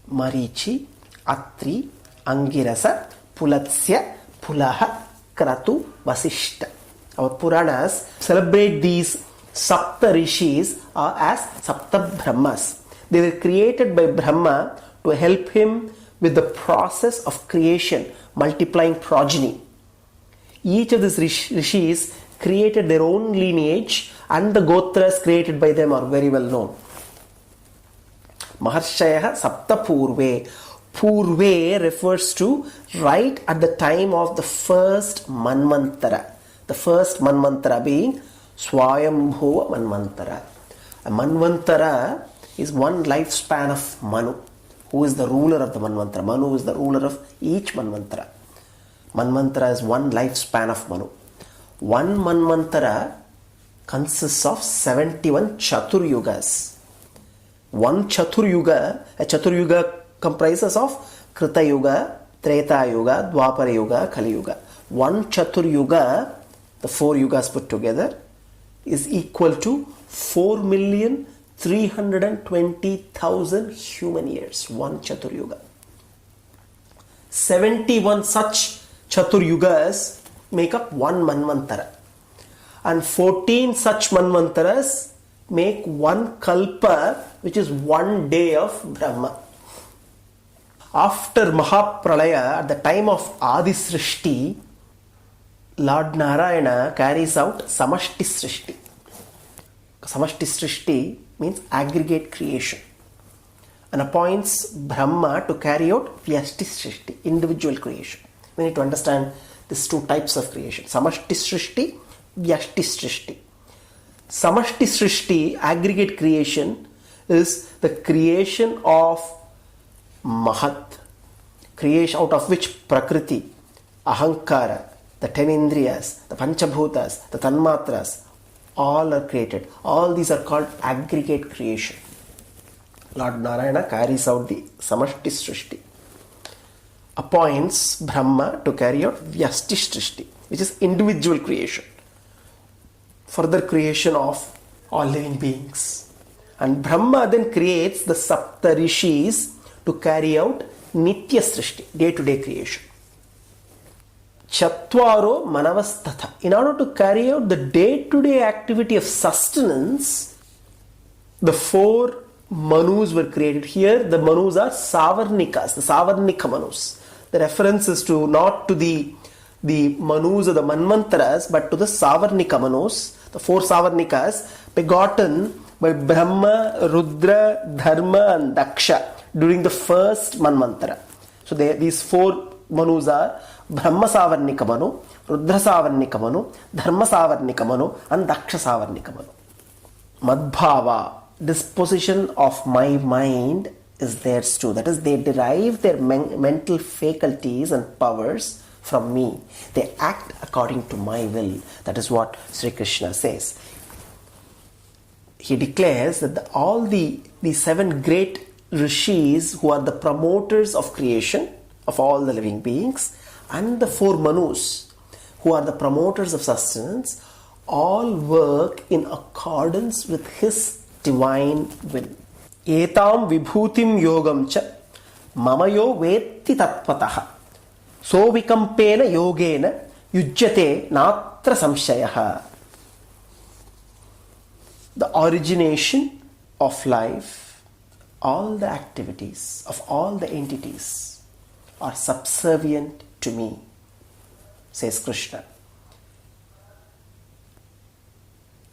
Marichi, Atri, Angirasa, Pulatsya, Pulaha, Kratu, Vasishta. Our Puranas celebrate these Sapta Rishis as Sapta Brahmas. They were created by Brahma to help him with the process of creation, multiplying progeny. Each of these rishis created their own lineage, and the Gotras created by them are very well known. Maharshaya Sapta Purve. Purve refers to right at the time of the first Manvantara. The first Manvantara being Swayambhuva Manvantara. A Manvantara is one lifespan of Manu, who is the ruler of the Manvantara. Manu is the ruler of each Manvantara. Manvantara is one lifespan of Manu. One Manvantara consists of 71 Chaturyugas. One Chaturyuga, a Chaturyuga comprises of Krita Yuga, Treta Yuga, Dwapara Yuga, Kali Yuga. One Chaturyuga, the 4 yugas put together, is equal to 4,320,000 human years. One Chaturyuga. 71 such Chaturyugas make up one Manvantara. And 14 such Manvantaras make one Kalpa, which is one day of Brahma. After Mahapralaya, at the time of Adi Srishti, Lord Narayana carries out Samashti Srishti. Samashti Srishti means aggregate creation, and appoints Brahma to carry out Vyashti Srishti, individual creation. We need to understand these two types of creation: Samashti Srishti, Vyashti Srishti. Samashti Srishti, aggregate creation, is the creation of Mahat, creation out of which Prakriti, Ahankara, the 10 Indriyas, the Panchabhutas, the Tanmatras, all are created. All these are called aggregate creation. Lord Narayana carries out the Samashti Srishti, appoints Brahma to carry out Vyashti Srishti, which is individual creation, further creation of all living beings. And Brahma then creates the Saptarishis to carry out Nitya Srishti, day-to-day creation. Chatvaro Manavastatha. In order to carry out the day-to-day activity of sustenance, the 4 Manus were created. Here the Manus are Savarnikas, the Savarnika Manus. The reference is to not to the Manus of the Manvantaras, but to the Savarnika Manus, the 4 Savarnikas begotten by Brahma, Rudra, Dharma and Daksha during the first Manvantara. So these 4 Manus are Brahma Savarnika Manu, Rudra Savarnika Manu, Dharma Savarnika Manu and Daksha Savarnika Manu. Madbhava, disposition of my mind, is theirs too. That is, they derive their mental faculties and powers from me. They act according to my will. That is what Sri Krishna says. He declares that all the 7 great rishis who are the promoters of creation of all the living beings, and the 4 Manus who are the promoters of sustenance, all work in accordance with his divine will. Etam vibhutim yogam cha mamayo vetti tatpataha so vikampena yogena yujyate natra samshayaha. The origination of life, all the activities of all the entities are subservient to me, says Krishna.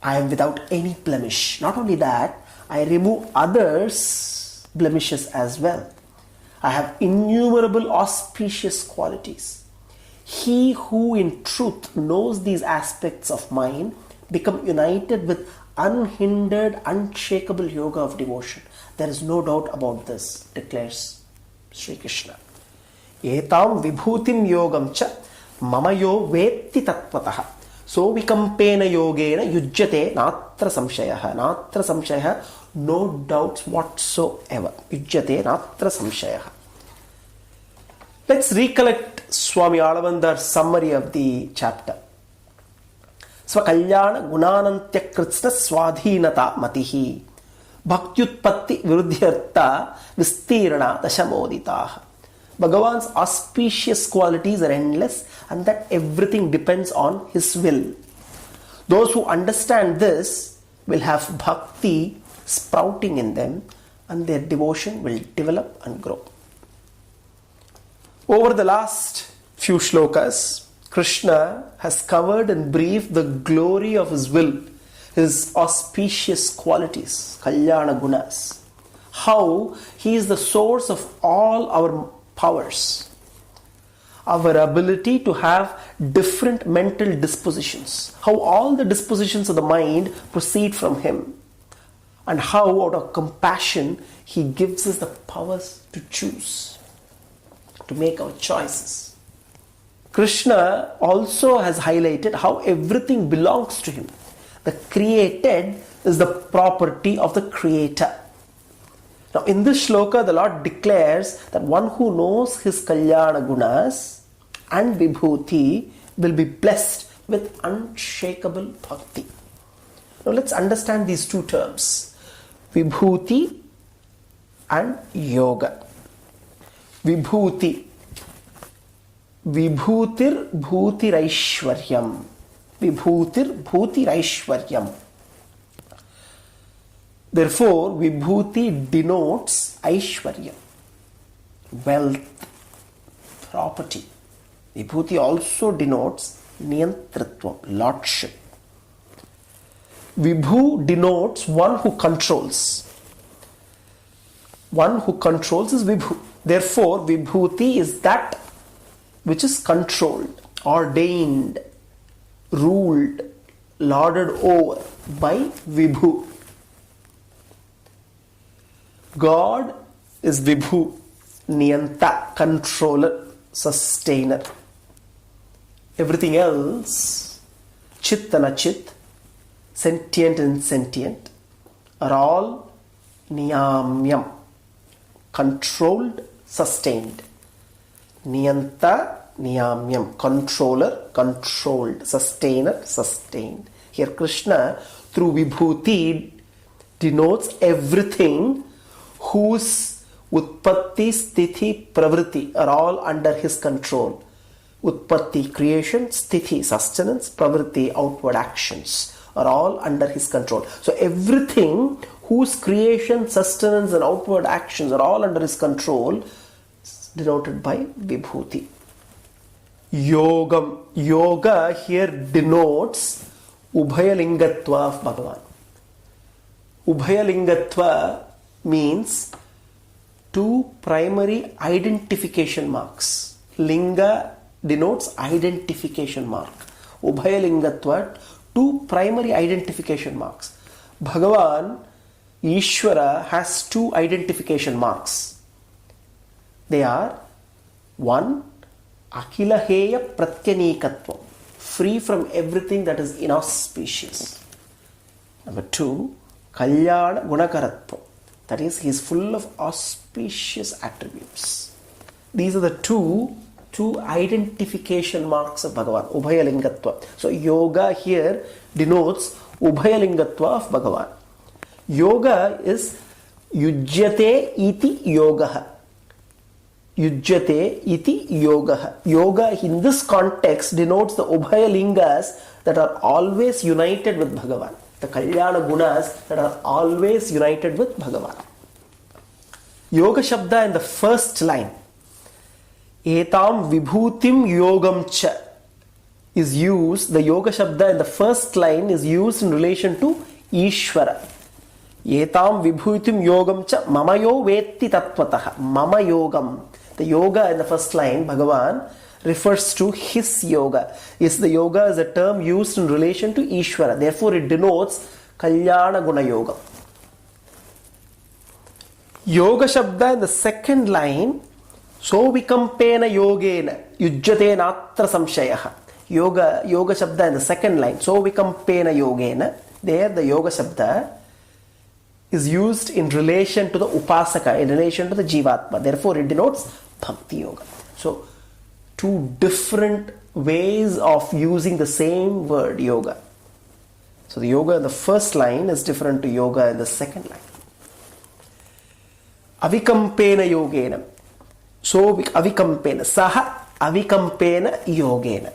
I am without any blemish. Not only that, I remove others' blemishes as well. I have innumerable auspicious qualities. He who in truth knows these aspects of mine become united with unhindered, unshakable yoga of devotion. There is no doubt about this, declares Sri Krishna. Etam vibhutim yogam cha mamayo vetti tatpataha so vikampena yogena yujyate natra samshayaha. Natra samshayaha, no doubts whatsoever. Yujyate natra samshayaha. Let's recollect Swami Alavandar's summary of the chapter. Svakalyana gunanantya kritsna swadhinata matihi bhaktyutpatti viruddhyartha vistirana dashamoditaha. Bhagavan's auspicious qualities are endless, and that everything depends on his will. Those who understand this will have bhakti sprouting in them, and their devotion will develop and grow. Over the last few shlokas, Krishna has covered in brief the glory of his will, his auspicious qualities, Kalyana Gunas. How he is the source of all our powers, our ability to have different mental dispositions, how all the dispositions of the mind proceed from him, and how out of compassion he gives us the powers to choose, to make our choices. Krishna also has highlighted how everything belongs to him. The created is the property of the creator. Now in this shloka, the Lord declares that one who knows his Kalyana Gunas and Vibhuti will be blessed with unshakable bhakti. Now let's understand these two terms, Vibhuti and Yoga. Vibhuti. Vibhutir bhutiraishwaryam. Vibhutir bhutiraishwaryam. Therefore, Vibhuti denotes Aishwarya, wealth, property. Vibhuti also denotes Niyantritvam, lordship. Vibhu denotes one who controls. One who controls is Vibhu. Therefore, Vibhuti is that which is controlled, ordained, ruled, lorded over by Vibhu. God is Vibhu, Niyanta, controller, sustainer. Everything else, Chit and Achit, sentient and insentient, are all Niyamyam, controlled, sustained. Niyanta, Niyamyam, controller, controlled, sustainer, sustained. Here Krishna through Vibhuti denotes everything whose Utpatti, Sthiti, Pravritti are all under his control. Utpatti, creation, Sthiti, sustenance, Pravritti, outward actions are all under his control. So everything whose creation, sustenance and outward actions are all under his control, denoted by Vibhuti. Yogam. Yoga here denotes Ubhayalingatva of Bhagavan. Ubhayalingatva means two primary identification marks. Linga denotes identification mark. Ubhayalingatva, two primary identification marks. Bhagavan, Ishvara, has two identification marks. They are, one, Akhilaheya Pratyanikatvam, free from everything that is inauspicious. Number two, Kalyana Gunakaratvam, that is, he is full of auspicious attributes. These are the two identification marks of Bhagavan, Ubhayalingatva. So yoga here denotes Ubhayalingatva of Bhagavan. Yoga is Yujyate iti yogaha. Yujyate iti yogaha. Yoga in this context denotes the Ubhayalingas that are always united with Bhagavan. The Kalyana Gunas that are always united with Bhagavan. Yoga Shabda in the first line, Etam Vibhutim Yogam Cha, is used, the Yoga Shabda in the first line is used in relation to Ishvara. Etam Vibhutim Yogam Cha Mamayo Vetti Tattvataha. Mama Yogam. The yoga in the first line, Bhagavan, refers to his yoga. Yes, the yoga is a term used in relation to Ishvara. Therefore, it denotes Kalyana Guna Yoga. Yoga Shabda in the second line, So Vikampena Yogena Yujjate Natra Samshayaha. Yoga Shabda in the second line, So Vikampena Yogena. There the Yoga Shabda is used in relation to the Upasaka, in relation to the Jivatma. Therefore, it denotes Bhakti Yoga. So, two different ways of using the same word, yoga. So, the yoga in the first line is different to yoga in the second line. Avikampena Yogena. So, Avikampena. Saha Avikampena Yogena.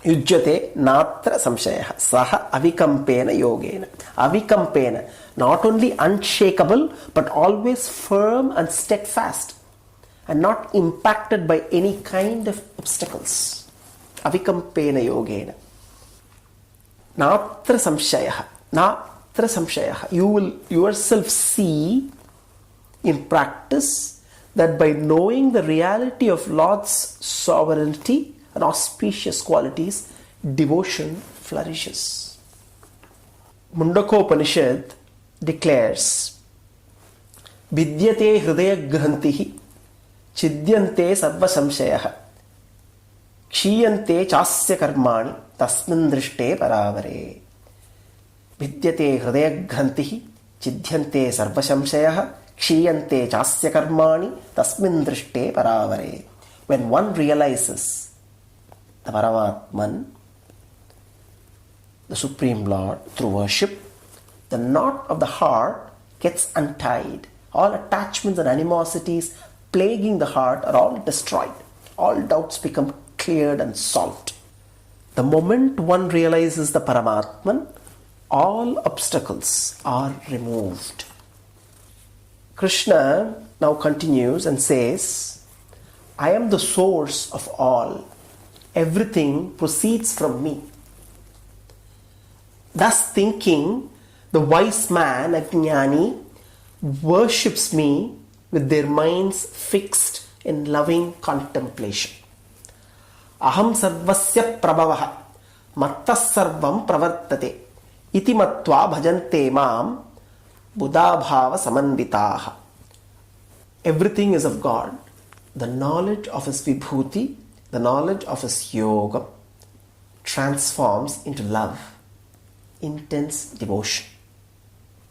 Yujjate Natra Samshayaha. Saha Avikampena Yogena. Avikampena. Not only unshakable, but always firm and steadfast, and not impacted by any kind of obstacles. avikampena yogena. Natra samshayah. You will yourself see in practice that by knowing the reality of Lord's sovereignty and auspicious qualities, devotion flourishes. Mundakopanishad declares, Vidyate hridaya grantihi chidyante sarva samshayah kshiyante chasya karmani tasmin drishte paravare. Vidyate hridaya grantihi chidyante sarva samshayah kshiyante chasya karmani tasmin drishte paravare. When one realizes the Paramatman, the Supreme Lord, through worship, the knot of the heart gets untied. All attachments and animosities plaguing the heart are all destroyed. All doubts become cleared and solved. The moment one realizes the Paramatman, all obstacles are removed. Krishna now continues and says, I am the source of all. Everything proceeds from me. Thus thinking, the wise man, Ajnani, worships me with their minds fixed in loving contemplation. Aham sarvasya prabhavaha mattas sarvam pravartate iti matva bhajante mam buddhabhava samanvitaha. Everything is of God. The knowledge of His Vibhuti, the knowledge of His yoga transforms into love, intense devotion.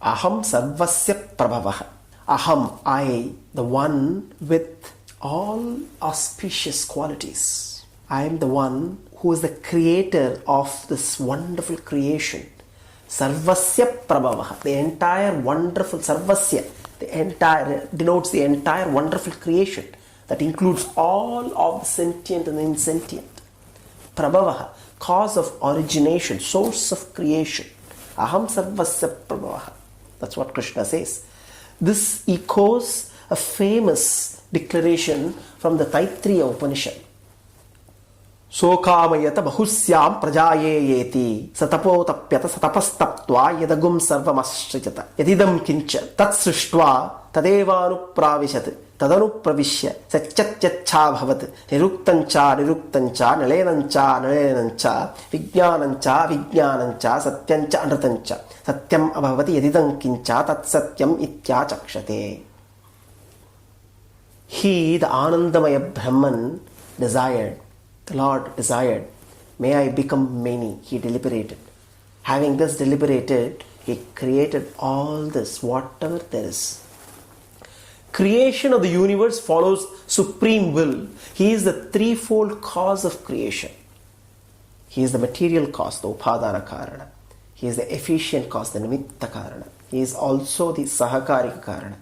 Aham sarvasya prabhavaha. Aham, I, the one with all auspicious qualities. I am the one who is the creator of this wonderful creation. Sarvasya prabhavaha. The entire wonderful sarvasya, the entire denotes the entire wonderful creation that includes all of the sentient and insentient. Prabhavaha, cause of origination, source of creation. Aham sarvasya prabhavaha. That's what Krishna says. This echoes a famous declaration from the Taittiriya Upanishad. Sokamayata bahusyam prajayeyeti satapotapyata satapastaptva yadagum sarvamashriyata yadidam kincha tat srishtva tadevanupravishat tadanupravishya satchatyachha bhavat niruktancha nilelancha vijnanancha satyancha anratancha satyam abhavati yadidam kincha tat satyam ityachakshate. He, the Anandamaya Brahman, desired, the Lord desired, may I become many. He deliberated. Having thus deliberated, He created all this, whatever there is. Creation of the universe follows supreme will. He is the threefold cause of creation. He is the material cause, the upadana karana. He is the efficient cause, the nimitta karana. He is also the sahakarika karana.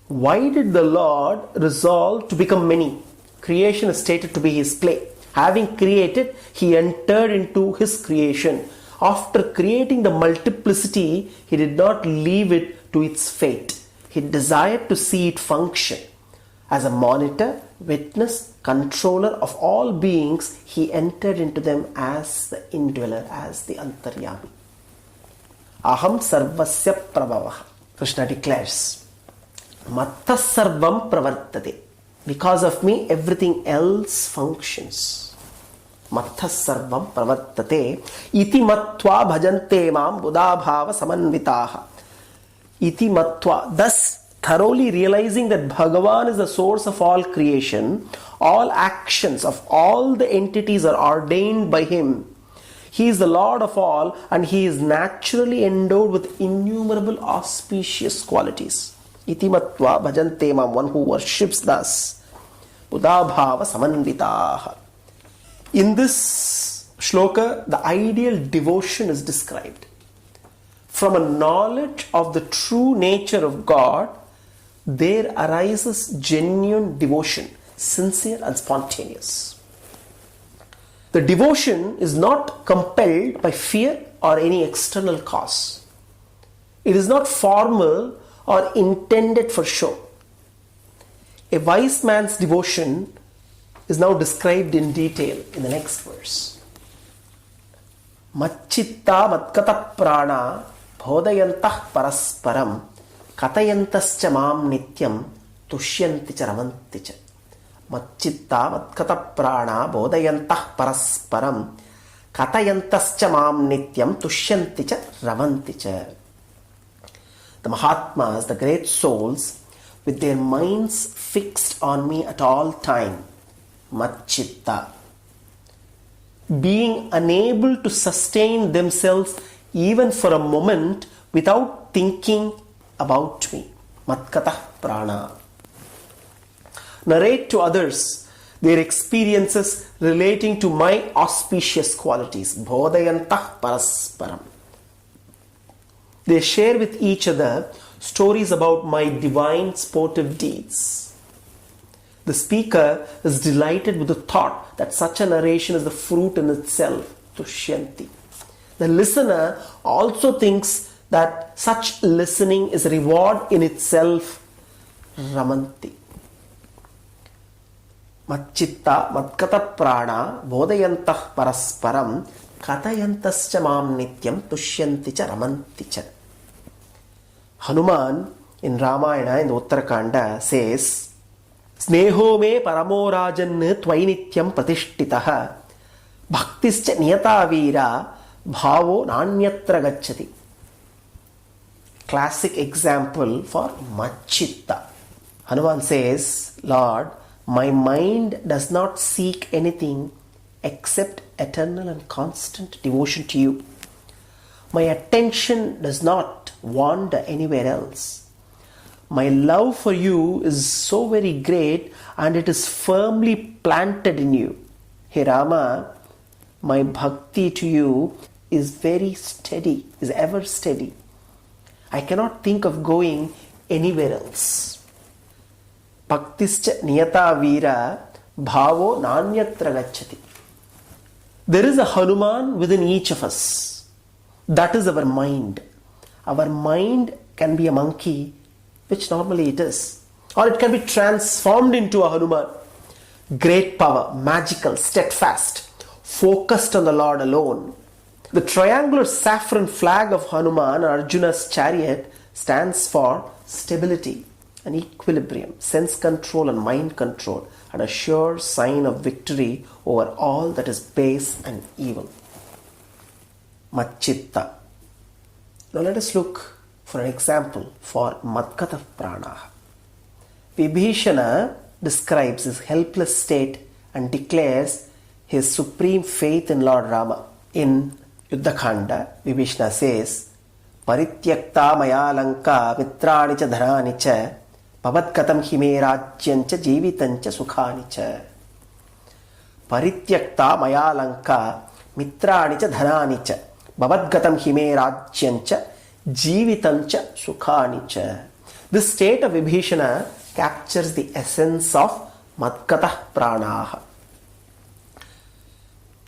Why did the Lord resolve to become many? Creation is stated to be His play. Having created, He entered into His creation. After creating the multiplicity, He did not leave it to its fate. He desired to see it function. As a monitor, witness, controller of all beings, He entered into them as the indweller, as the antaryami. Aham sarvasya prabhavaha. Krishna declares, Mattas sarvam pravartate. Because of me, everything else functions. Mattas sarvam pravartate. Iti matva bhajante mam buddhabhava samanvitaha. Iti matva. Thus, thoroughly realizing that Bhagavan is the source of all creation, all actions of all the entities are ordained by Him. He is the Lord of all, and He is naturally endowed with innumerable auspicious qualities. Iti matva bhajante mam, one who worships thus. Buddhabhava samanvitaha. In this shloka, the ideal devotion is described. From a knowledge of the true nature of God, there arises genuine devotion, sincere and spontaneous. The devotion is not compelled by fear or any external cause. It is not formal or intended for show. A wise man's devotion is now described in detail in the next verse. Macchitta matkata prana bodhayantah parasparam katayantascha mam nityam tushyanti cha ramanti cha. Macchitta matkata prana bodhayantah parasparam katayantascha mam nityam tushyanti cha ramanti cha. The Mahatmas, the great souls, with their minds fixed on me at all time, Macchitta, being unable to sustain themselves even for a moment without thinking about me, Matkatah Prana, narrate to others their experiences relating to my auspicious qualities, Bodhayantah Parasparam. They share with each other stories about my divine sportive deeds. The speaker is delighted with the thought that such a narration is the fruit in itself, Tushyanti. The listener also thinks that such listening is a reward in itself, Ramanti. Macchitta matkata prana bodhayantah parasparam katayantascha mam nityam tushyanti cha ramanti cha. Hanuman in Ramayana in the Uttarakanda says, Sneho me paramo rajan tvainityam pratishtitaha bhaktischa niyata veera bhavo nanyatra gacchati. Classic example for Macchitta. Hanuman says, Lord, my mind does not seek anything except eternal and constant devotion to you. My attention does not wander anywhere else. My love for you is so very great and it is firmly planted in you. Hey Rama, my bhakti to you is very steady, is ever steady. I cannot think of going anywhere else. Bhaktischa niyata veera bhavo nanyatra gacchati. There is a Hanuman within each of us. That is our mind. Our mind can be a monkey, which normally it is. Or it can be transformed into a Hanuman. Great power, magical, steadfast, focused on the Lord alone. The triangular saffron flag of Hanuman, Arjuna's chariot, stands for stability and equilibrium, sense control and mind control, and a sure sign of victory over all that is base and evil. Macchitta. Now let us look for an example for Matkata Prana. Vibhishana describes his helpless state and declares his supreme faith in Lord Rama. In Yuddhakanda, Vibhishana says, Parityakta maya lanka mitrani cha dharani cha pavatkatam hime rajyancha jivitancha sukhani. Parityakta maya lanka mitrani cha dharani cha Bhavadgatam hime rajyancha jivitancha sukhanicha. This state of Vibhishana captures the essence of Matkatah Pranaha.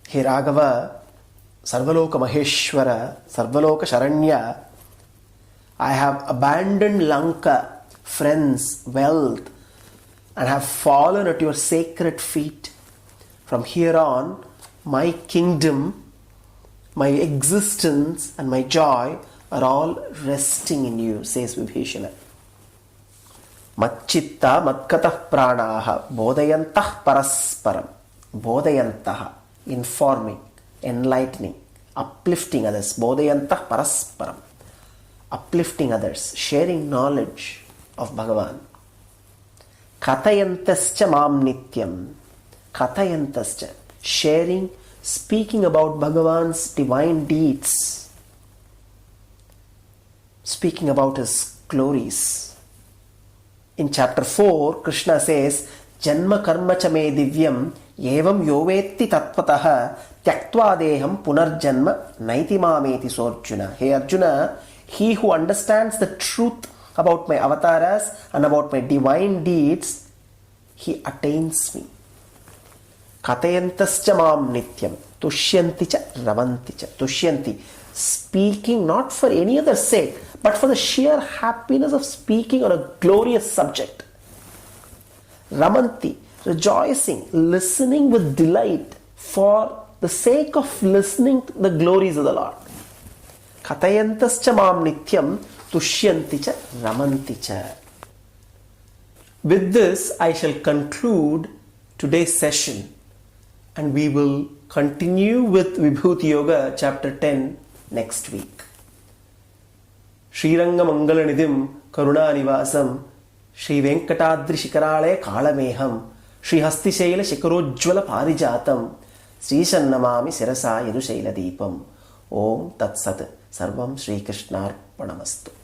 He Raghava, Sarvaloka Maheshwara, Sarvaloka Sharanya, I have abandoned Lanka, friends, wealth, and have fallen at your sacred feet. From here on, my kingdom, my existence and my joy are all resting in you, says Vibhishana. Macchitta matkatah pranaha bodhayantah parasparam. Bodhayantaha, informing, enlightening, uplifting others. Bodhayantah parasparam, uplifting others, sharing knowledge of Bhagavan. Katayantascha mam nityam. Katayantascha, sharing, speaking about Bhagavan's divine deeds, speaking about his glories. In chapter 4, Krishna says, Janma karma cha me divyam evam yovetti tattvataha tyaktva deham punarjanma naiti mameti sorjuna. Hey Arjuna, he who understands the truth about my avatars and about my divine deeds, he attains me. Katayantascha mam nityam tushyanti cha ravanti cha. Tushyanti, speaking not for any other sake, but for the sheer happiness of speaking on a glorious subject. Ramanti, rejoicing, listening with delight for the sake of listening to the glories of the Lord. Katayantascha mam nityam tushyanti cha ramanti cha. With this, I shall conclude today's session, and we will continue with Vibhuti Yoga chapter 10 next week. Sriranga Mangalanidhim Karunanivasam Shri Venkatadri Shikarale Kalameham Shri Hastishaila Shikarojjvala Parijatam Sri Shannamami Sirasa Yadushaila Deepam. Om Tat Sat Sarvam Shri Krishnarpanamastu.